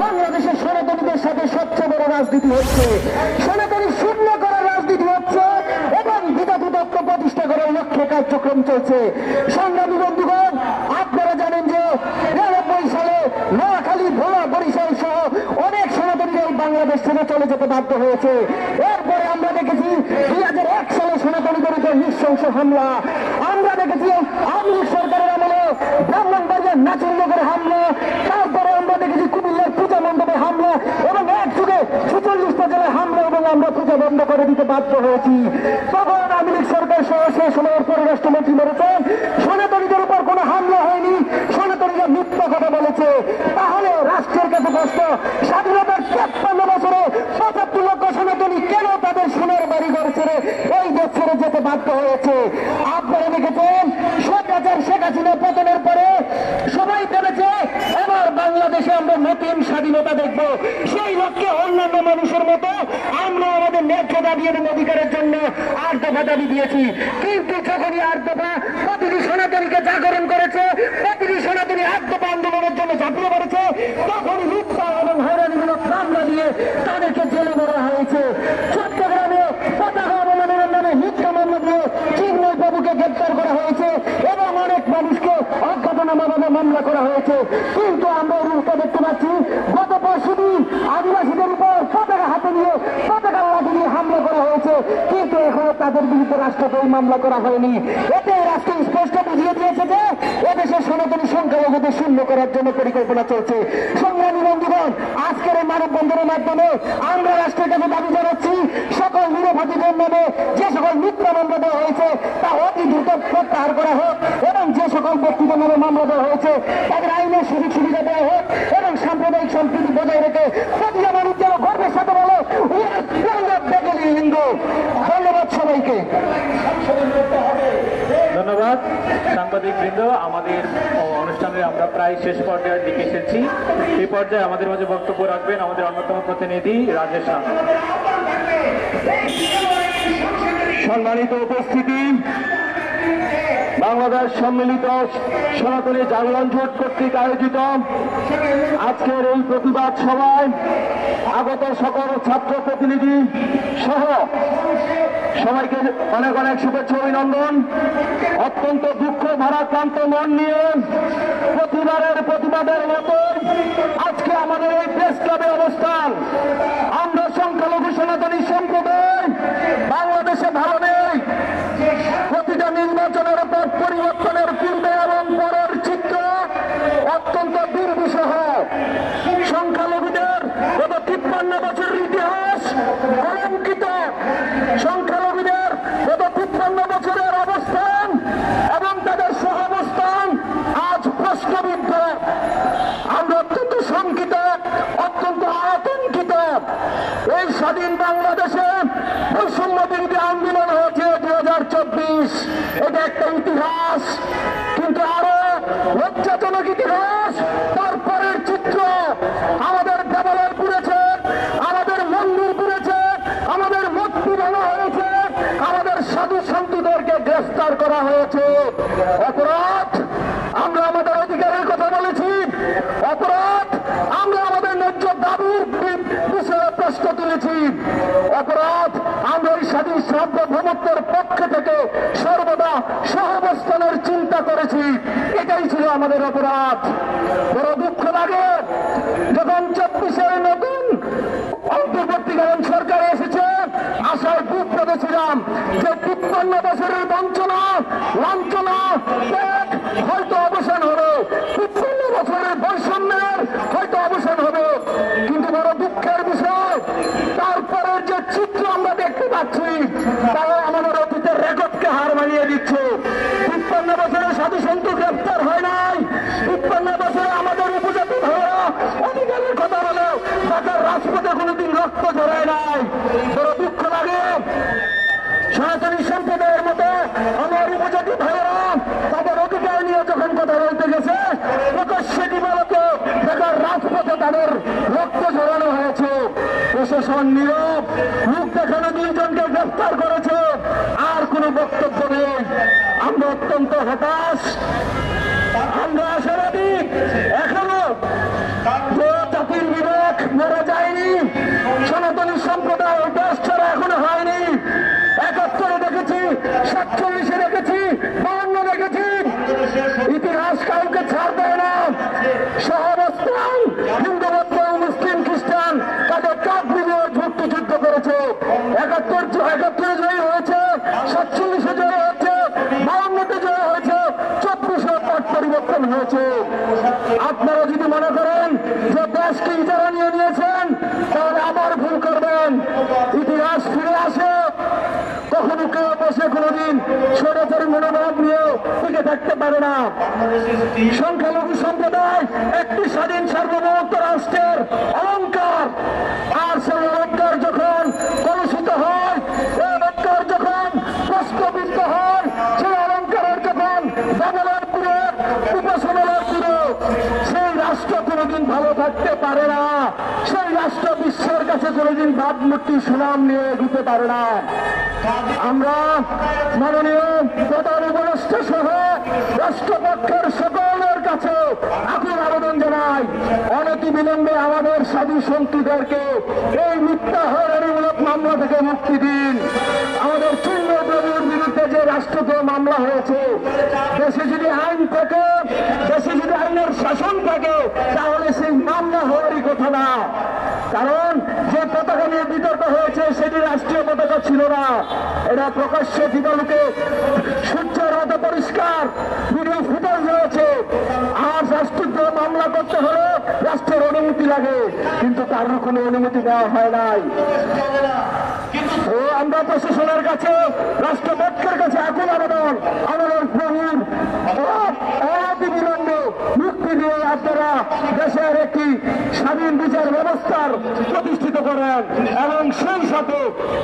বাংলাদেশের সনাতনীদের সাথে সবচেয়ে বড় রাজনীতি হচ্ছে, সনাতনী শূন্য করার রাজনীতি হচ্ছে এবং বিজাতি তত্ত্ব প্রতিষ্ঠা করার লক্ষ্যে কার্যক্রম চলছে। সংগ্রামী বন্ধুগণ, আপনারা জানেন যে ৯৯ সালে নোয়াখালী, ভোলা, বরিশাল সহ অনেক সনাতনীরা এই বাংলাদেশ থেকে চলে যেতে বাধ্য হয়েছে। এরপরে আমরা দেখেছি ২০০১ সালে সনাতনীদের উপর নৃশংস হামলা, আমরা দেখেছি আওয়ামী লীগ সরকারের আমলে ব্রাহ্মণবাড়িয়ার নাচুরনগরে হামলা, তারপরে আমরা দেখেছি কুমিল্লার পূজা মণ্ডপে হামলা এবং এক যুগে ৪৬টা জেলায় হামলা এবং আমরা পূজা বন্ধ করে দিতে বাধ্য হয়েছি। তখন আওয়ামী লীগ সরকার সহ সে সময়ের পররাষ্ট্রমন্ত্রী বলেছেন সনাতনীদের উপর কোনো হামলা হয়নি, সনাতনীরা মিথ্যা কথা বলেছে। তাহলে রাষ্ট্রের কাছে প্রশ্ন, স্বাধীনতার ৫৩ বছরে ৭৫ লক্ষ সনাতনী কেন তাদের সোনার বাড়ি ঘর ছেড়ে এই দেশ ছেড়ে যেতে বাধ্য হয়েছে? আপনারা দেখেছেন শেখ হাসিনা পতনের পরে সবাই ভেবেছে এবার বাংলাদেশে আমরা নতুন স্বাধীনতা দেখব। সেই লক্ষ্যে অন্যান্য মানুষের মতো আমরা আমাদের ন্যায্য দাবি এবং অধিকারের জন্য ৮ দফা দাবি দিয়েছি। কিন্তু যখনই ৮ দফা প্রতিটি সনাতনীকে জাগরণ করেছে, প্রতিটি সনাতনী ৮ দফা আন্দোলনের জন্য ঝাঁপিয়ে পড়েছে, তখনই মিথ্যা এবং হয়রানিমূলক মামলা দিয়ে তাদেরকে জেলে ভরা হয়েছে। চট্টগ্রামে পতাকা অবমাননার নামে মিথ্যা মামলা দিয়ে চিন্ময় বাবুকে গ্রেপ্তার করা হয়েছে এবং অনেক মানুষকে অজ্ঞাতনামা মামলা করা হয়েছে। কিন্তু আমরা উল্টা দেখতে পাচ্ছি গত পরশুদিন আদিবাসীদের উপর পতাকা হাতে নিয়ে পতাকা লাঠি নিয়ে হামলা করা হয়েছে, কিন্তু এখনো তাদের বিরুদ্ধে রাষ্ট্রদ্রোহী মামলা করা হয়নি। এতে রাষ্ট্র স্পষ্ট বুঝিয়ে দিয়েছে যে এদেশের সনাতনী সংখ্যালঘুদের শূন্য করার জন্য পরিকল্পনা চলছে। সংগ্রামী বন্ধুগণ, আজকের এই মানববন্ধনের মাধ্যমে আমরা রাষ্ট্রের কাছে দাবি জানাচ্ছি সকল নিরপরাধীদের নামে যে সকল মিথ্যা মামলা দেওয়া হয়েছে তা অতি দ্রুত প্রত্যাহার করা হোক এবং যে সকল ব্যক্তিদের নামে মামলা দেওয়া হয়েছে তাদের আইনের সুযোগ সুবিধা দেওয়া হোক এবং সাম্প্রদায়িক সম্প্রীতি বজায় রেখে প্রতিটা মানুষ যেন গর্বের সাথে বলে হিন্দু। ধন্যবাদ সবাইকে। ধন্যবাদ সাংবাদিক বৃন্দ। আমাদের অনুষ্ঠানে আমরা প্রায় শেষ পর্যায়ের দিকে এসেছি। এই পর্যায়ে আমাদের মাঝে বক্তব্য রাখবেন আমাদের অন্যতম প্রতিনিধি রাজেশ রাম। সম্মানিত উপস্থিতি, বাংলাদেশ সম্মিলিত সনাতনী জাগরণ জোট কর্তৃক আয়োজিত আজকের এই প্রতিবাদ সভায় আগত সকল ছাত্র প্রতিনিধি সহ সবাইকে অনেক অনেক শুভেচ্ছা অভিনন্দন। অত্যন্ত দুঃখ ভারাক্রান্ত মন নিয়ে প্রতিবারের প্রতিবাদের মতো আজকে আমাদের এই প্রেস ক্লাবে অবস্থান। আমরা সংখ্যালঘু সনাতনী সম্প্রদায় বাংলাদেশে ভালো নেই। প্রতিটা নির্বাচনের পর পরিবর্তনের পূর্বে এবং পরের চিত্র অত্যন্ত দুর্বিষহ। সংখ্যালঘুদের গত ৫৩ বছরের ইতিহাস কলঙ্কিত। সংখ্যালঘুদের গত ৫৩ বছরের অবস্থান এবং তাদের সহাবস্থান আজ প্রশ্নবিদ্ধ। আমরা অত্যন্ত শঙ্কিত, অত্যন্ত আতঙ্কিত। এই স্বাধীন বাংলাদেশে বৈষম্য বিরোধী আন্দোলন হয়েছে ২০২৪, এটা একটা ইতিহাস, কিন্তু আরো লজ্জাজনক ইতিহাস তারপরের চিত্র। আমাদের দেবালয় পুড়েছে, আমাদের মন্দির পুড়েছে, আমাদের মূর্তি ভাঙা হয়েছে, আমাদের সাধু সন্তদেরকে গ্রেফতার করা হয়েছে। অপরাধ, আমরা আমাদের অধিকারের কথা বলেছি। অপরাধ, আমরা আমাদের ন্যায্য দাবির বিষয়ে প্রশ্ন তুলেছি। অপরাধ, আমরা এই স্বাধীন সার্বভৌমত্বের পক্ষ থেকে সর্বদা সহাবস্থানের চিন্তা করেছি। এটাই ছিল আমাদের অপরাধ। বড় দুঃখ লাগে যখন ২৪-এর নতুন অন্তর্বর্তীকালীন সরকার এসেছে, আশায় বুক পেতেছিলাম যে ৫৩ বছরের বঞ্চনা, লাঞ্ছনা, ত্যাগ হয়তো অবসান হবে, ৫৩ বছরের বৈষম্যের হয়তো অবসান হবে। কিন্তু বড় দুঃখের বিষয়, তারপরের যে চিত্র আমরা দেখতে পাচ্ছি তাও আমাদের অতীতের রেকর্ডকে হার মানিয়ে দিচ্ছে। ৫৩ বছরে সাধু সন্ত গ্রেপ্তার হয় নাই, ৫৩ বছরে আমাদের উপজাতি ভাইয়েরা অধিকারের কথা বলে তাদের রাজপথে কোনোদিন রক্ত ঝরায় নাই। বড় দুঃখ লাগে সনাতনী সম্প্রদায়ের মতো আমার উপজাতি ভাইয়েরা তাদের অধিকার নিয়ে যখন কথা বলতে গেছে প্রকাশ্যে দিবালকে তাদের রাজপথে তাদের রক্ত ঝরানো হয়েছে। প্রশাসন নীরব, মুখ দেখানো ২ জনকে গ্রেফতার করেছে, আর কোনো বক্তব্য নেই। আমরা অত্যন্ত হতাশ, আমরা আশাবাদী এখনো জাতির বিবেক হিন্দু বৌদ্ধ মুসলিম খ্রিস্টান তাদের কাঁধ মিলিয়ে মুক্তিযুদ্ধ করেছে। 71 জয়ী হয়েছে, 47 জয়ী হয়েছে, 52 জয়ী হয়েছে, 24 পট পরিবর্তন হয়েছে। আপনারা যদি মনে করেন যে দেশকে ইজারা নিয়ে নিয়েছেন তাহলে আবার ভুল করবেন। ইতিহাস ফিরে আসে, কখনো কেউ বসে কোনোদিন স্বৈরাচারী মনোভাব নিয়ে টিকে থাকতে পারে না। সংখ্যালঘু সম্প্রদায় একটি স্বাধীন সার্বভৌমত্ব রাষ্ট্রের অলঙ্কার, আর সেই অলঙ্কার যখন কলুষিত হয়, সেই অলঙ্কার যখন প্রশ্নবিদ্ধ হয়, সেই অলঙ্কারের যখন বাবলার পুরে উপাসনার পুরে, সেই রাষ্ট্র কোনোদিন ভালো থাকতে পারে না। সেই রাষ্ট্র বিশ্বের কাছে কোনোদিন ভাবমূর্তি সুনাম নিয়ে এগোতে পারে না। আমরা মাননীয় প্রধান উপদেষ্টা সহ রাষ্ট্রপক্ষের সকলের কাছে আকুল আবেদন জানাই, অনতি বিলম্বে আমাদের সাধু সন্তুদেরকে এই মিথ্যা হয়রানিমূলক মামলা থেকে মুক্তি দিন। আমাদের চিহ্ন প্রভুর বিরুদ্ধে যে রাষ্ট্রদ্রোহ মামলা হয়েছে, দেশে যদি আইন থাকে, দেশে যদি আইনের শাসন থাকে, তাহলে সেই মামলা হওয়ারই কথা না। কারণ যে পতাকা নিয়ে বিতর্ক হয়েছে সেটি রাষ্ট্রীয় পতাকা ছিল না, এটা প্রকাশ্যে দিবালোকে সূর্যের মতো পরিষ্কার ভিডিও ফুটেজ রয়েছে। আর রাষ্ট্রদ্রোহ মামলা করতে হলে রাষ্ট্রের অনুমতি লাগে, কিন্তু তার কোনো অনুমতি দেওয়া হয় নাই। তো আমরা প্রশাসনের কাছে, রাষ্ট্রপক্ষের কাছে আকুল আবেদন, আমাদের প্রভুর অনতি বিলম্বে মুক্তি দিয়ে আপনারা দেশের একটি স্বাধীন বিচার ব্যবস্থার প্রতিষ্ঠিত করেন, এবং সেই সাথে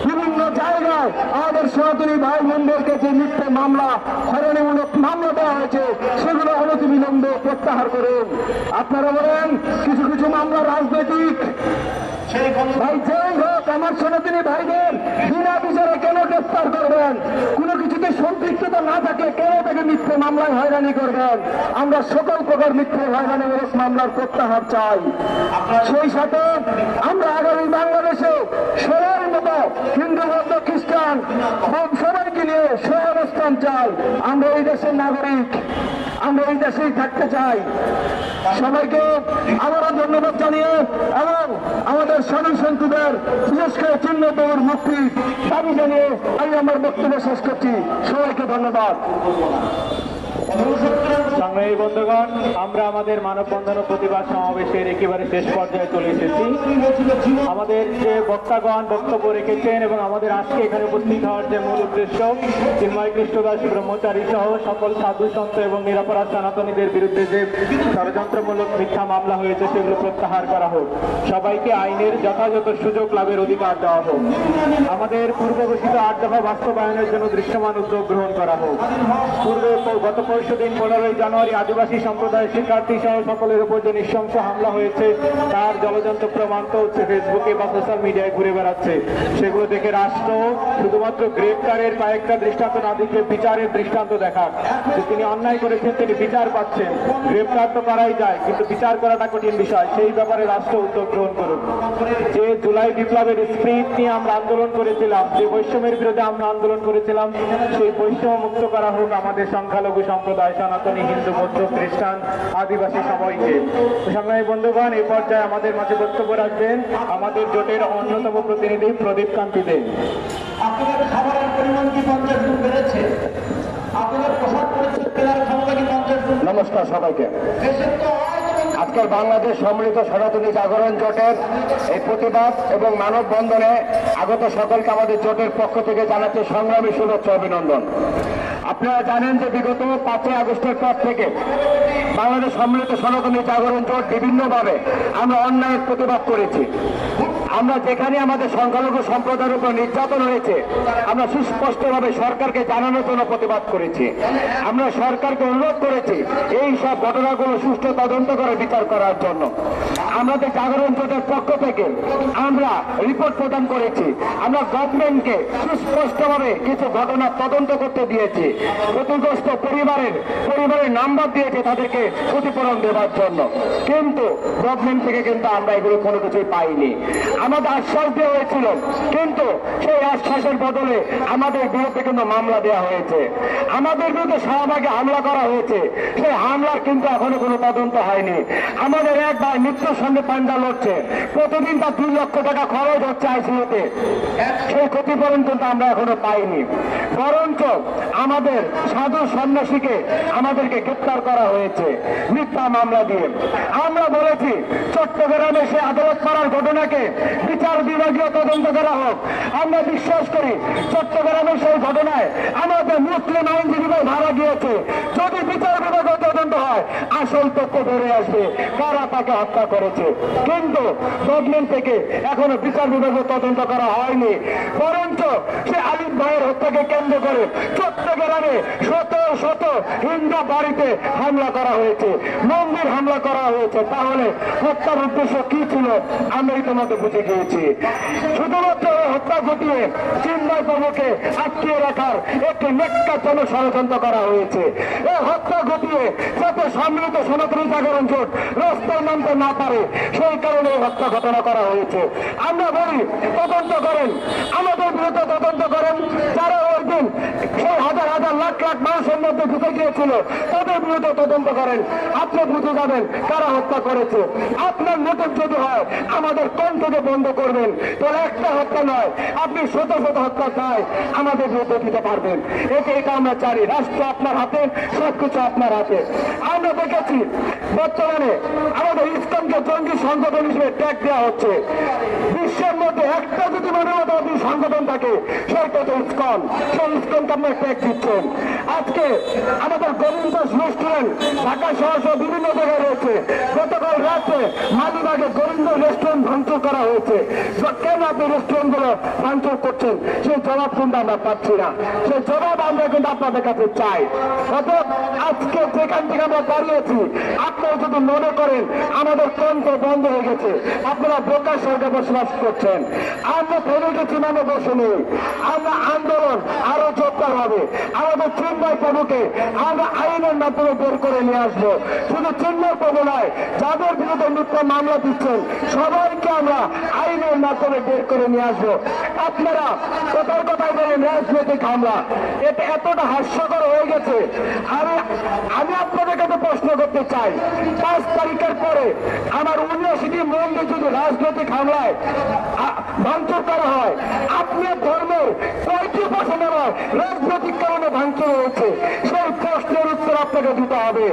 বিভিন্ন জায়গায় আমাদের সনাতনী ভাই বোনদেরকে যে মিথ্যে মামলা, হয়রানিমূলক মামলা দেওয়া হয়েছে, সেগুলো অনতি বিলম্বে প্রত্যাহার করুন। আপনারা বলেন কিছু কিছু মামলা রাজনৈতিক, ভাই যেই হোক আমার সনাতনী ভাইদের বিনা বিচারে কেন গ্রেফতার করবেন? কোনো কিছুতে সম্পৃক্ততা না থাকলে কেন তাকে মিথ্যে মামলায় হয়রানি করবেন? আমরা সকল প্রকার মিথ্যে হয়রানিমূলক মামলার প্রত্যাহার চাই। সেই সাথে আমরা আগামী বাংলাদেশে সবার মতো হিন্দু বৌদ্ধ খ্রিস্টান সবাইকে নিয়ে সহাবস্থান চাই। আমরা এই দেশের নাগরিক, আমরা এই দেশেই থাকতে চাই। সবাইকে আবারও ধন্যবাদ জানিয়ে এবং আমাদের স্বাধীন সন্তুদের বিশেষ করে চিহ্ন প্রভুর মুক্তি দাবি জানিয়ে আমি আমার বক্তব্য শেষ করছি। সবাইকে ধন্যবাদ। সংগ্রামী বন্ধুগণ, আমরা আমাদের মানববন্ধন ও প্রতিবাদ সমাবেশের একেবারে শেষ পর্যায়ে চলে এসেছি। আমাদের যে বক্তাগণ বক্তব্য রেখেছেন এবং আমাদের আজকে এখানে উপস্থিত হওয়ার যে মূল উদ্দেশ্য, চিন্ময় কৃষ্ণদাস ব্রহ্মচারী সহ সকল সাধু সন্ত এবং নিরাপরাধ সনাতনীদের বিরুদ্ধে যে ষড়যন্ত্রমূলক মিথ্যা মামলা হয়েছে সেগুলো প্রত্যাহার করা হোক, সবাইকে আইনের যথাযথ সুযোগ লাভের অধিকার দেওয়া হোক, আমাদের পূর্ব ঘোষিত 8 দফা বাস্তবায়নের জন্য দৃশ্যমান উদ্যোগ গ্রহণ করা হোক। পূর্বে গত পরশুদিন 15 জানুয়ারি আদিবাসী সম্প্রদায়ের শিক্ষার্থী সহ সকলের উপর যে নৃশংস হামলা হয়েছে তার জলজন্ত প্রমাণ তো হচ্ছে ফেসবুকে বা সোশ্যাল মিডিয়ায় ঘুরে বেড়াচ্ছে। সেগুলো দেখে রাষ্ট্র শুধুমাত্র গ্রেপ্তারের কয়েকটা দৃষ্টান্ত না দিকে বিচারের দৃষ্টান্ত দেখাক, যে তিনি অন্যায় করেছেন, তিনি বিচার পাচ্ছেন। গ্রেপ্তার তো করাই যায়, কিন্তু বিচার করাটা কঠিন বিষয়, সেই ব্যাপারে রাষ্ট্র উদ্যোগ গ্রহণ করুক। যে জুলাই বিপ্লবের স্পিরিট নিয়ে আমরা আন্দোলন করেছিলাম, যে বৈষম্যের বিরুদ্ধে আমরা আন্দোলন করেছিলাম, সেই বৈষম্য মুক্ত করা হোক আমাদের সংখ্যালঘু সম্প্রদায়, সনাতনী, হিন্দু, বৌদ্ধ, খ্রিস্টান, আদিবাসী সবাইকে। সংগ্রামী বন্ধুগণ, এই পর্যায়ে আমাদের মাঝে বক্তব্য রাখবেন আমাদের জোটের অন্যতম প্রতিনিধি প্রদীপ কান্তি দে। আপনাদের খাবারের পরিমাণ কি 50 গুণ বেড়েছে? আপনাদের প্রসাদ পরিচ্ছদ কেনার ক্ষমতা কি 50 গুণ? নমস্কার সবাইকে। দেশের তো আয় এবং আজকাল বাংলাদেশ সম্মিলিত সনাতনী জাগরণ জোটের এই প্রতিবাদ এবং মানববন্ধনে আগত সকলকে আমাদের জোটের পক্ষ থেকে জানাচ্ছে সংগ্রামী শুভেচ্ছা অভিনন্দন। আপনারা জানেন যে বিগত 5 আগস্টের পর থেকে বাংলাদেশ সম্মিলিত সনাতনী জাগরণ জোট বিভিন্নভাবে আমরা অন্যায়ের প্রতিবাদ করেছি। আমরা যেখানে আমাদের সংখ্যালঘু সম্প্রদায়ের উপর নির্যাতন হয়েছে আমরা সুস্পষ্টভাবে সরকারকে জানানোর জন্য প্রতিবাদ করেছি। আমরা সরকারকে অনুরোধ করেছি এই সব ঘটনাগুলো সুষ্ঠু তদন্ত করে বিচার করার জন্য। আমাদের জাগরণ জোটের পক্ষ থেকে আমরা রিপোর্ট প্রদান করেছি। আমরা গভর্নমেন্টকে সুস্পষ্টভাবে কিছু ঘটনা তদন্ত করতে দিয়েছি। ক্ষতিগ্রস্ত পরিবারের নাম্বার দিয়েছে তাদেরকে ক্ষতিপূরণ দেওয়ার জন্য, কিন্তু গভর্নমেন্ট থেকে কিন্তু আমরা এগুলো কোনো কিছুই পাইনি। আমাদের আশ্বাস দেওয়া হয়েছিল, কিন্তু সেই আশ্বাসের বদলে আমাদের বিরুদ্ধে কিন্তু মামলা দেওয়া হয়েছে, আমাদের বিরুদ্ধে শাহবাগে হামলা করা হয়েছে। সেই হামলার কিন্তু এখনো কোনো তদন্ত হয়নি। আমাদের এক ভাই মৃত্যুর সঙ্গে পাঞ্জা লড়ছে, প্রতিদিন তার 2 লক্ষ টাকা খরচ হচ্ছে আইসিইউতে, সেই ক্ষতিপূরণ কিন্তু আমরা এখনো পাইনি। বরঞ্চ আমাদের সাধু সন্ন্যাসীকে আমাদেরকে গ্রেপ্তার করা হয়েছে মিথ্যা মামলা দিয়ে। আমরা বলেছি চট্টগ্রামে সে আদালত করার ঘটনাকে বিচার বিভাগীয় তদন্ত করা হোক। আমরা বিশ্বাস করি চট্টগ্রামের সেই ঘটনায় আমাদের মুসলিম আইনজীবী মারা গিয়েছে, যদি বিচার বিভাগীয় তদন্ত হয় আসল তথ্য বেরিয়ে আসবে কারা তাকে হত্যা করেছে। কিন্তু গভর্নমেন্ট থেকে এখনো বিচার বিভাগীয় তদন্ত করা হয়নি। বরঞ্চ সে আলিফ ভাইয়ের হত্যাকে কেন্দ্র করে চট্টগ্রামে শত শত হিন্দু বাড়িতে হামলা করা হয়েছে, মন্দির হামলা করা হয়েছে। তাহলে হত্যার উদ্দেশ্য কি ছিল আমরা ইতিমধ্যে বুঝে গিয়েছি। শুধুমাত্র হত্যা ঘটিয়ে চিন্ময় প্রভুকে আটকিয়ে রাখার একটি নেক্কারজনক ষড়যন্ত্র করা হয়েছে। এই হত্যা ঘটিয়ে যাতে সম্মিলিত সনাতনী জাগরণ জোট রাস্তায় নামতে না পারে সেই কারণে এই হত্যা ঘটনা করা হয়েছে। আমরা বলি তদন্ত করেন, আমাদের বিরুদ্ধে তদন্ত করেন। যারা ওই দিন সেই হাজার হাজার লাখ লাখ মানুষের মধ্যে ঢুকে গিয়েছিল তাদের বিরুদ্ধে তদন্ত করেন। আপনি বুঝে যাবেন কারা হত্যা করেছে। আপনার মোটিভ যদি হয় আমাদের কণ্ঠকে বন্ধ করবেন, তাহলে একটা হত্যা নয়, আপনি শত শত হত্যা চাই আমাদের বিরুদ্ধে দিতে পারবেন। এটা আমরা চাই। রাষ্ট্র আপনার হাতে, সবকিছু আপনার হাতে। আমরা দেখেছি বর্তমানে আমাদের ইসলামকে জঙ্গি সংগঠন হিসেবে ট্যাগ দেওয়া হচ্ছে। বিশ্বের মধ্যে একটা যদি মানবতাবাদী সংগঠন থাকে সেটা তো ইসকন, সেই ইসকনকে আপনার ট্যাগ দিচ্ছেন। আজকে আমাদের গোবিন্দ রেস্টুরেন্ট ঢাকা শহর সহ বিভিন্ন জায়গায় রয়েছে। গতকাল রাতে মালিবাগে গোবিন্দ রেস্টুরেন্ট ভাঙচুর করা হয়েছে। কেন আপনি রেস্টুরেন্ট গুলো ভাঙচুর করছেন সেই জবাব কিন্তু আমরা পাচ্ছি না। সেই জবাব আমরা কিন্তু আপনাদের কাছে চাই। অতএব আজকে যেখান থেকে আমরা দাঁড়িয়েছি আপনারা যদি মনে করেন আমাদের কণ্ঠ বন্ধ হয়ে গেছে, আপনারা বোকা স্বর্গে বসবাস করছেন। আমরা ফেলে গেছি মানে বসে নেই। আমরা আন্দোলন আরো জোরদার হবে। আমাদের চিন্ময় প্রভুকে আমরা আইনের মাধ্যমে বের করে নিয়ে আসবো। শুধু চিন্ময় প্রভু নয়, যাদের বিরুদ্ধে মিথ্যা মামলা দিচ্ছেন সবাইকে আমরা আইনের মাধ্যমে বের করে নিয়ে আসবো। আপনারা কথার কথাই বলেন রাজনৈতিক হামলা, এটা এতটা হাস্যকর হয়ে গেছে। আমি আপনাদের কাছে প্রশ্ন করতে চাই, 5 তারিখের পরে আমার 79টি মন্দির যদি রাজনৈতিক হামলায় ভাঙচুর করা হয়, আপনার ধর্মের কয়টি বছর রাজনৈতিক কারণে ভাঙচুর হয়েছে সেই প্রশ্নের উত্তর আপনাকে দিতে হবে।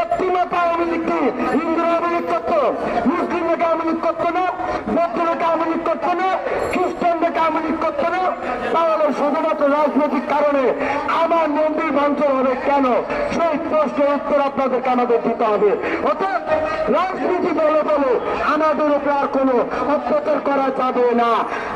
একটি মাত্র আওয়ামী লীগ কি হিন্দু আওয়ামী লীগ করতো, মুসলিমকে আওয়ামী লীগ করতো না, বৌদ্ধকে আওয়ামী লীগ করতো না, খ্রিস্টানকে আওয়ামী লীগ করতো না? তাহলে শুধুমাত্র রাজনৈতিক কারণে আমার মন্দির ভাঙচুর হবে কেন? সেই প্রশ্নের উত্তর আপনাদেরকে আমাদের দিতে হবে। অর্থাৎ রাজনীতি বলে বলে আমাদের উপরে আর কোনো অত্যাচার করা যাবে না।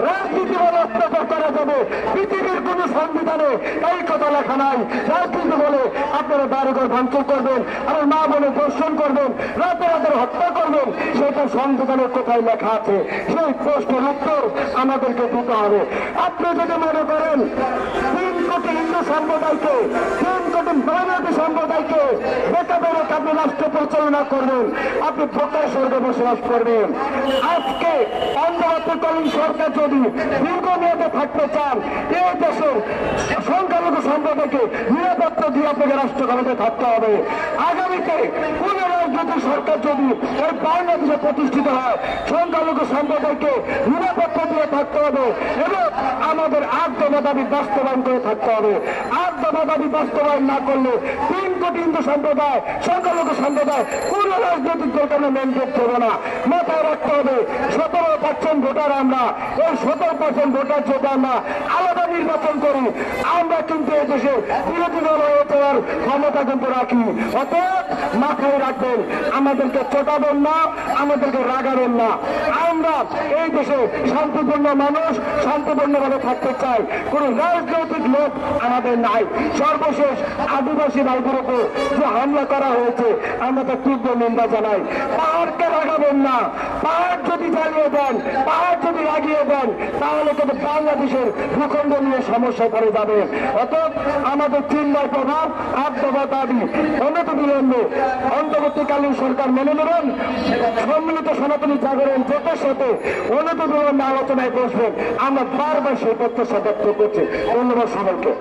রাজনীতি বলে অত্যাচার করা যাবে পৃথিবীর কোন সংবিধানে এই কথা লেখা নাই। রাজনীতি বলে আপনারা বাড়িঘর ভাঙচুর করবেন, আমার মা বোনের দর্শন করবেন, রাতে রাতে হত্যা করবেন, সেটা সংবিধানের কোথায় লেখা আছে? সেই প্রশ্নের উত্তর আমাদেরকে দিতে হবে। আপনি যদি মনে করেন 3 কোটি হিন্দু সম্প্রদায়কে, 3 কোটি মানবী সম্প্রদায়কে বেটা বেড়ে আপনি রাষ্ট্র পরিচালনা করবেন, আপনি প্রকাশ স্বর্গে বসবাস করবেন। আজকে অন্তর্বর্তীকালীন সরকার যদি দীর্ঘমেয়াদে থাকতে চান, এই দেশের সংখ্যালঘু সম্প্রদায়কে নিরাপত্তা দিয়ে আপনাকে রাষ্ট্র ক্ষমতায় থাকতে হবে। আগামীতে কোন রাজনৈতিক সরকার যদি এই বাংলাদেশে প্রতিষ্ঠিত হয়, সংখ্যালঘু সম্প্রদায়কে নিরাপত্তা দিয়ে থাকতে হবে এবং আমাদের 8 দফা দাবি বাস্তবায়ন করে থাকতে হবে। 8 দফা দাবি বাস্তবায়ন না করলে 3 কোটি হিন্দু সম্প্রদায়, সংখ্যালঘু সম্প্রদায় কোন রাজনৈতিক দলকে ম্যান্ডেট দেবে না। মাথায় রাখতে হবে 17% ভোটার আমরা, এই 17% ভোটার যদি আমরা আলাদা নির্বাচন করি, আমরা কিন্তু এই দেশে বিরোধী দল হয়ে যাওয়ার ক্ষমতা কিন্তু রাখি। অতএব মাথায় রাখবেন, আমাদেরকে চটাবেন না, আমাদেরকে রাগাবেন না। আমরা এই দেশে শান্তিপূর্ণ মানুষ, শান্তিপূর্ণভাবে থাকতে চাই। কোন রাজনৈতিক লোক আমাদের নাই। সর্বশেষ আদিবাসী ভাইদের উপর যে হামলা করা হয়েছে আমরা তো তীব্র নিন্দা জানাই। পাহাড়কে লাগাবেন না। পাহাড় যদি জ্বালিয়ে দেন, পাহাড় যদি লাগিয়ে দেন, তাহলে কিন্তু বাংলাদেশের ভূখণ্ড নিয়ে সমস্যা পড়ে যাবে। অতএব আমাদের চিন্ময় প্রভাব 8 দফা দাবি অনতিবিলম্বে অন্তর্বর্তীকালীন সরকার মেনে নেবেন। সম্মিলিত সনাতনী জাগরণ জোটের সাথে সাথে উন্নত আলোচনায় বসবেন, আমরা বারবার সেই প্রত্যাশা ব্যক্ত করছি। ধন্যবাদ সকলকে।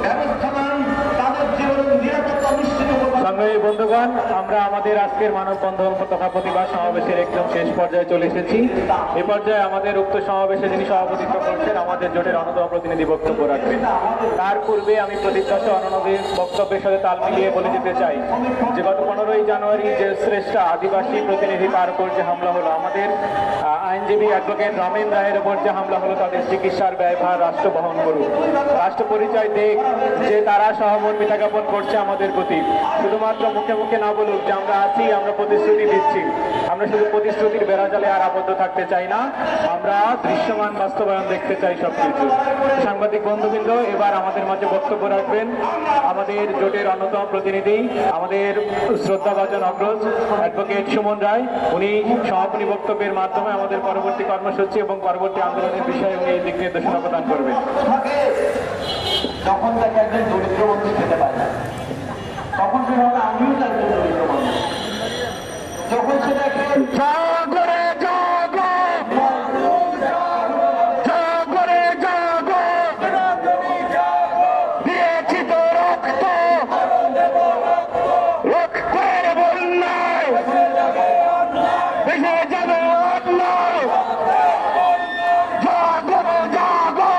ব্যবস্থাবান তাদের জীবনের নিরাপত্তা নিশ্চিত করবার সংগ্রামী বন্ধুগণ, আমরা আমাদের আজকের মানববন্ধন তথা প্রতিবাদ সমাবেশের একদম শেষ পর্যায়ে চলে এসেছি। এ পর্যায়ে আমাদের উক্ত সমাবেশে যিনি সভাপতিত্ব করছেন আমাদের জোটের অন্যতম প্রতিনিধি বক্তব্য রাখবেন। তার পূর্বে আমি প্রতিজ্ঞাত অননবীর বক্তব্যের সাথে তাল মিলিয়ে বলে যেতে চাই যে গত 15ই জানুয়ারি যে শ্রেষ্ঠ আদিবাসী প্রতিনিধি তার উপর যে হামলা হলো, আমাদের আইনজীবী অ্যাডভোকেট রমেন রায়ের উপর যে হামলা হলো, তাদের চিকিৎসার ব্যয়ভার রাষ্ট্র বহন করুক। রাষ্ট্র পরিচয় দেখ যে তারা সহমর্মিতা জ্ঞাপন করছে আমাদের প্রতি। শুধুমাত্র মুখে মুখে না বলুক যে আমরা আছি, আমরা প্রতিশ্রুতি দিচ্ছি। আমরা শুধু প্রতিশ্রুতির বেড়াজালে আর আবদ্ধ থাকতে চাই না, আমরা দৃশ্যমান বাস্তবায়ন দেখতে চাই সবকিছু। সাংবাদিক বন্ধুবৃন্দ, এবার আমাদের মাঝে বক্তব্য রাখবেন আমাদের জোটের অন্যতম প্রতিনিধি, আমাদের শ্রদ্ধাভাজন অগ্রজ অ্যাডভোকেট সুমন রায়। উনি সমাপনী বক্তব্যের মাধ্যমে আমাদের পরবর্তী কর্মসূচি এবং পরবর্তী আন্দোলনের বিষয়ে উনি এই দিক নির্দেশনা প্রদান করবেন। থাকে যখন তাকে একজন দরিদ্র মানুষ খেতে পায় না, তখন সে ভাবে আমিও তার একজন দরিদ্র মানুষ। যখন সে দেখে জাগরে জাগো, জাগরে জাগো, দিয়েছি তো রক্ত, রক্তের বন্যায় ভেসে যাবে অন্যায়। জাগরে জাগো,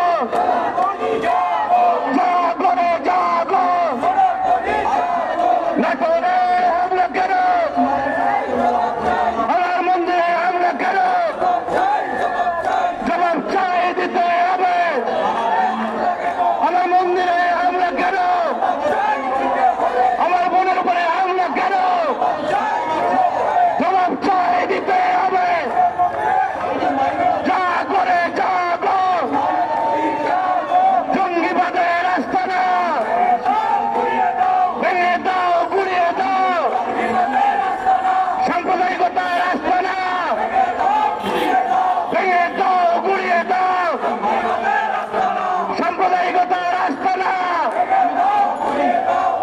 জাগরে জাগো, না করে আমরা কেন, আমার মন্দিরে আমরা কেন, জবাব চাই দিতে হবে। আমার মন্দিরে আমরা কেন, আমার বোনের উপরে আমরা কেন, জবাব চাই দিতে হবে। জাগরে জাগো, জঙ্গিবাদের আস্তানা ভেঙে দাও, গুড়িয়ে দাও, সাম্প্রদায়িকতার আস্তানা ভেঙে দাও, গুড়িয়ে দাও, সাম্প্রদায়িকতার আস্তানা।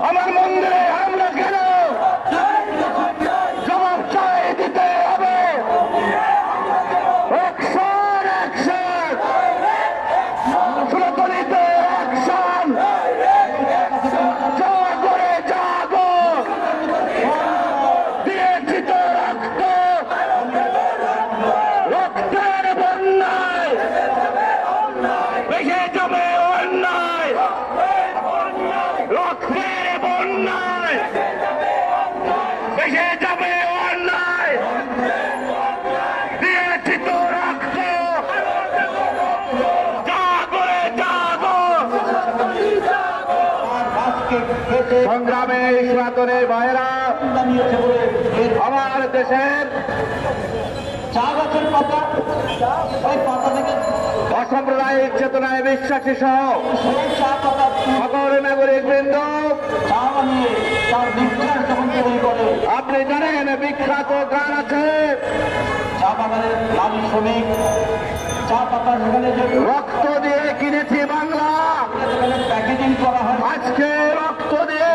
আমার মন্দিরে হামলা কেন, জবাব চাই দিতে হবে। অ্যাকশন, অ্যাকশন, সুরতলিতে অ্যাকশন। জাগরে জাগো, দিয়েছি তো রক্ত, রক্তের বন্যায় ভেসে যাবে অন্যায়। রক্তের বন্যায় ভেসে যাবে অন্যায়। দিয়েছি তো রক্ত, জাগরে জাগো। আজকে পেটে সংগ্রামে ইসলাতরে ভাইরা, দাঁড়িয়েছে বলে এর আমার দেশের চা গাছের পাতা, ওই পাতা থেকে অসাম্প্রদায়িক চেতনায় বিশ্বাসী সহ সেই চা পাতা সকল নাগরিক বৃন্দ, চা বানিয়ে তার নির্যাস যখন তৈরি করে, আপনি জানেন বিখ্যাত গান আছে, চা বাগানের লাল শ্রমিক, চা পাতা সেখানে যে রক্ত দিয়ে কিনেছি বাংলা, সেখানে প্যাকেজিং করা হয় আজকে রক্ত দিয়ে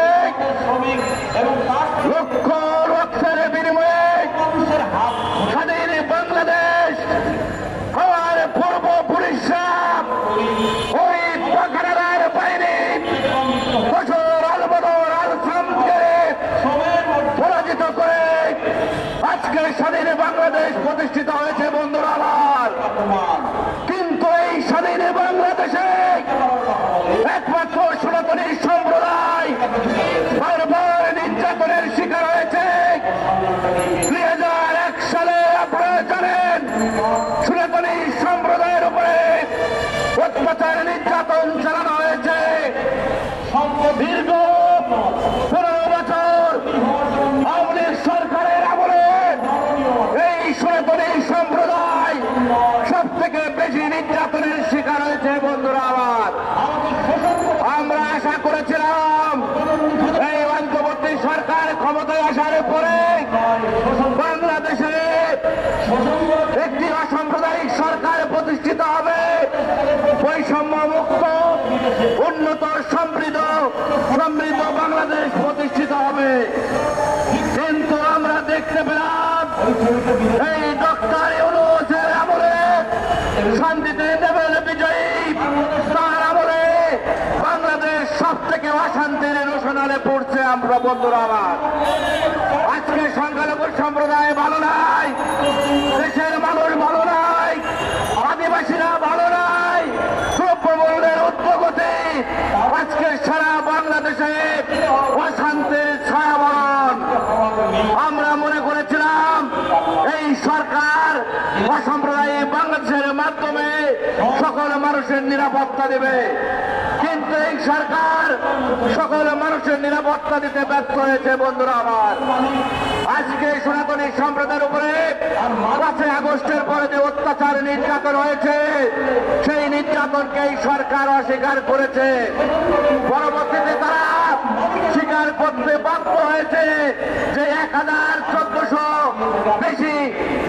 শ্রমিক এবং তার লক্ষ রক্তের বিনিময়ে মানুষের হাত স্বাধীন বাংলাদেশ আমার পূর্বপুরুষরা ওই পাখানার বাইরে বছর আলবদর আলসামকে সময়ের মধ্যে পরাজিত করে আজকে স্বাধীন বাংলাদেশ প্রতিষ্ঠিত হয়েছে বন্ধুরা আমার। প্রমাণ কিন্তু এই স্বাধীন বাংলাদেশে একমাত্র সনাতনী সম্প্রদায় বারবার নির্যাতনের শিকার হয়েছে। 2001 সালে আপনারা জানেন সনাতনী সম্প্রদায়ের উপরে অত্যাচার নির্যাতন চালানো হয়েছে। দীর্ঘ 15 বছর আওয়ামী লীগ সরকারের আমলে এই সনাতনী সম্প্রদায় সব থেকে বেশি নির্যাতনের শিকার হয়েছে বন্ধুরা আমার। আমরা আশা করেছিলাম এই অন্তর্বর্তী সরকার ক্ষমতায় আসার পরে বাংলাদেশে একটি অসাম্প্রদায়িক সরকার প্রতিষ্ঠিত হবে, বৈষম্য মুক্ত উন্নত সমৃদ্ধ বাংলাদেশ প্রতিষ্ঠিত হবে। কিন্তু আমরা দেখতে পেলাম এই ডক্টর ইউনূসের আমলে শান্তিতে দেবেন বিজয়ী, তার আমলে বাংলাদেশ সব থেকে অশান্তির রোশনালে পড়ছে। আমরা বন্ধুরা আমার, আজকে সংখ্যালঘু সম্প্রদায় ভালো নাই, দেশের মানুষ ভালো নাই, আদিবাসীরা ভালো নাই, দ্রব্যমূল্যের উদ্যোগতে আজকে সারা বাংলাদেশে অশান্তির ছায়াবরণ। আমরা মনে করেছিলাম এই সরকার অসাম্প্রদায়িক বাংলাদেশের মাধ্যমে সকল মানুষের নিরাপত্তা দেবে, কিন্তু এই সরকার সকল মানুষের নিরাপত্তা দিতে ব্যর্থ হয়েছে। বন্ধুরা আমার, আজকে সনাতনী সম্প্রদায়ের উপরে 5 আগস্টের পরে যে অত্যাচার নির্যাতন হয়েছে, সেই নির্যাতনকে এই সরকার অস্বীকার করেছে। পরবর্তীতে তারা স্বীকার করতে বাধ্য হয়েছে যে 1014শো বেশি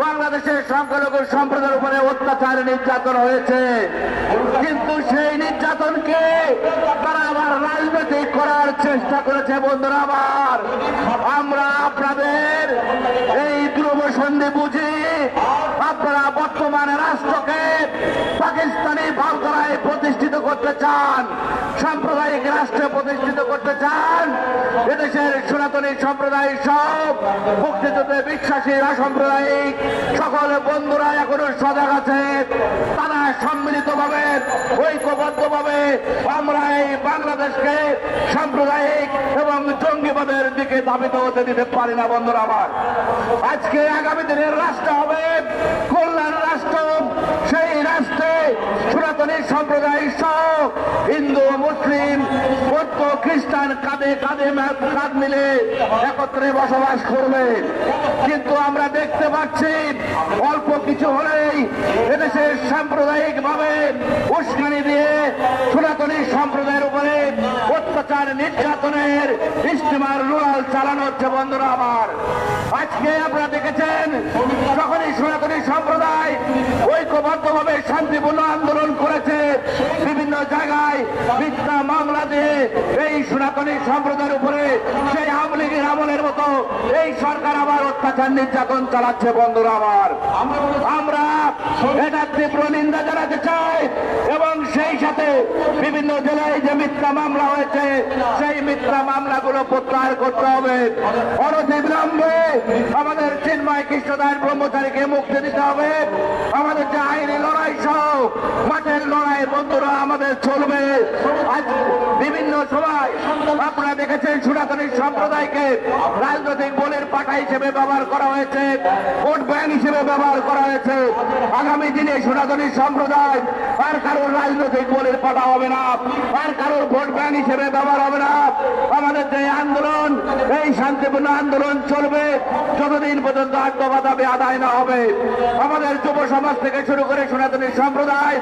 বাংলাদেশের সংখ্যালঘু সম্প্রদায়ের উপরে অত্যাচার নির্যাতন হয়েছে, কিন্তু সেই নির্যাতনকে তারা আবার রাজনৈতিক করার চেষ্টা করেছে। বন্ধুরা আমার, আমরা আপনাদের এই ধ্রুব সন্ধি বুঝি, আপনারা বর্তমান রাষ্ট্রকে পাকিস্তানি ভাবধারায় প্রতিষ্ঠিত করতে চান, সাম্প্রদায়িক রাষ্ট্রে প্রতিষ্ঠিত করতে চান। এদেশের সনাতনী সম্প্রদায় সব মুক্তিযুদ্ধে বিশ্বাসী অসাম্প্রদায়িক সকল বন্ধুরা এখনো সজাগ আছে। তারা সম্মিলিতভাবে ঐক্যবদ্ধভাবে আমরা এই বাংলাদেশকে সাম্প্রদায়িক এবং জঙ্গিবাদের দিকে ধাবিত হতে দিতে পারি না। বন্ধুরা আমার, আজকে আগামী দিনের রাষ্ট্র হবে কল্যাণ রাষ্ট্র। সেই রাষ্ট্রে সনাতনী সম্প্রদায় সহ হিন্দু, মুসলিম, বৌদ্ধ, খ্রিস্টান কাঁধে কাঁধে কাঁধ মিলে একত্রে বসবাস করবে। কিন্তু আমরা দেখতে পাচ্ছি অল্প কিছু হলেই এদেশে সাম্প্রদায়িক ভাবে উস্কানি দিয়ে সনাতনী সম্প্রদায়ের উপরে অত্যাচার নির্যাতনের ইস্তেমার রুয়াল চালানো হচ্ছে। বন্ধুরা আমার, আজকে আপনারা দেখেছেন যখনই সনাতনী সম্প্রদায় ঐক্যবদ্ধভাবে শান্তিপূর্ণ আন্দোলন করেছে, বিভিন্ন জায়গায় মিথ্যা মামলা দিয়ে এই সনাতনী সম্প্রদায়ের উপরে সেই আওয়ামী লীগের আমলের মতো এই সরকার আবার অত্যাচার নির্যাতন চালাচ্ছে। বন্ধুরা আমার, আমরা এটা তীব্র নিন্দা জানাতে চাই এবং সেই সাথে বিভিন্ন জেলায় যে মিথ্যা মামলা হয়েছে সেই মিথ্যা মামলাগুলো প্রত্যাহার করতে হবে। অনতিবিলম্বে আমাদের চিন্ময় কৃষ্ণদাস ব্রহ্মচারীকে মুক্তি দিতে হবে। আমাদের যে আইনি লড়াই সহ মাঠের লড়াই বন্ধুরা আমাদের চলবে। আজ বিভিন্ন সময় আপনারা দেখেছেন সনাতনী সম্প্রদায়কে রাজনৈতিক বলের পাঠা হিসেবে ব্যবহার করা হয়েছে, ভোট ব্যাংক হিসেবে ব্যবহার করা হয়েছে। আগামী দিনে সনাতনী সম্প্রদায় আর কারোর রাজনৈতিক বলের পাঠা হবে না, আর কারোর ভোট ব্যাংক হিসেবে ব্যবহার হবে না। আমাদের যে আন্দোলন, এই শান্তিপূর্ণ আন্দোলন চলবে যতদিন পর্যন্ত আত্মবা দাবি আদায় না হবে। আমাদের যুব সমাজ থেকে শুরু করে সনাতনী সম্প্রদায়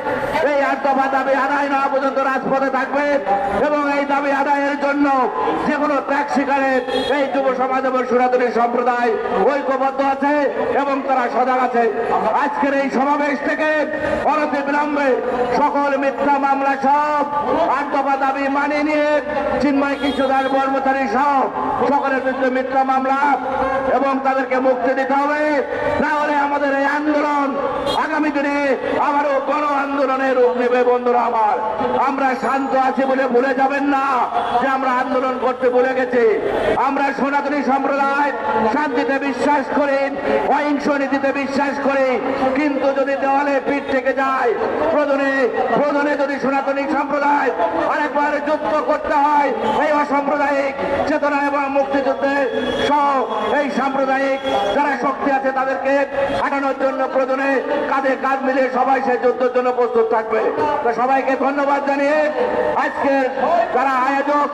এই আত্মবা দাবি আদায় না পর্যন্ত রাজপথে থাকবে এবং এই দাবি আদায়ের জন্য যে কোনো ত্যাগ স্বীকারে এই যুব সমাজ এবং সনাতনী সম্প্রদায় ঐক্যবদ্ধ আছে এবং তারা সজাগ আছে। আজকের এই সমাবেশ থেকে অনতিবিলম্বে সকল মিথ্যা মামলা সব আত্মবা দাবি মানিয়ে নিয়ে চিন্ময় কৃষ্ণদাস ব্রহ্মচারী সহ সকলের বিরুদ্ধে মিথ্যা মামলা এবং তাদেরকে মুক্তি দিতে হবে। না হলে আমাদের এই আন্দোলন আগামী দিনে আবারও গণ আন্দোলনের রূপ নেবে। বন্ধুরা আমার, আমরা শান্ত আছি বলে ভুলে যাবেন না যে আমরা আন্দোলন করতে ভুলে গেছি। আমরা সনাতনী সম্প্রদায় শান্তিতে বিশ্বাস করি, অহিংস নীতিতে বিশ্বাস করি, কিন্তু যদি দেওয়ালে পিঠ থেকে যায়, প্রয়োজনে যদি সনাতনী সম্প্রদায় আরেকবার যুদ্ধ করতে হয় এই অসাম্প্রদায়িক চেতনা এবং মুক্তিযুদ্ধে সহ এই সাম্প্রদায়িক যারা শক্তি আছে তাদেরকে হাঁটানোর জন্য প্রয়োজনে কাঁধে কাঁধ মিলে সবাই সেই যুদ্ধের জন্য প্রস্তুত থাকবে। তো সবাইকে ধন্যবাদ জানিয়ে আজকের যারা আয়োজক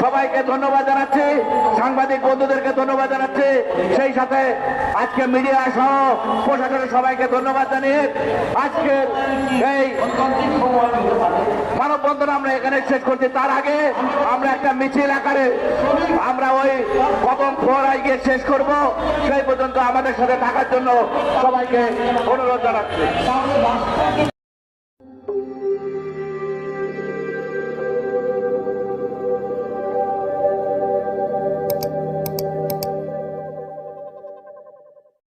সবাইকে ধন্যবাদ জানাচ্ছি, সাংবাদিক বন্ধুদেরকে ধন্যবাদ জানাচ্ছি, সেই সাথে আজকে মিডিয়া সহ প্রশাসনের সবাইকে ধন্যবাদ জানিয়ে আজকের এই মানববন্ধন আমরা এখানে শেষ করছি। তার আগে আমরা একটা মিছিল আকারে আমরা ওই কদম ফোয়ারায় গিয়ে শেষ করব। সেই পর্যন্ত আমাদের সাথে থাকার জন্য সবাইকে অনুরোধ জানাচ্ছি।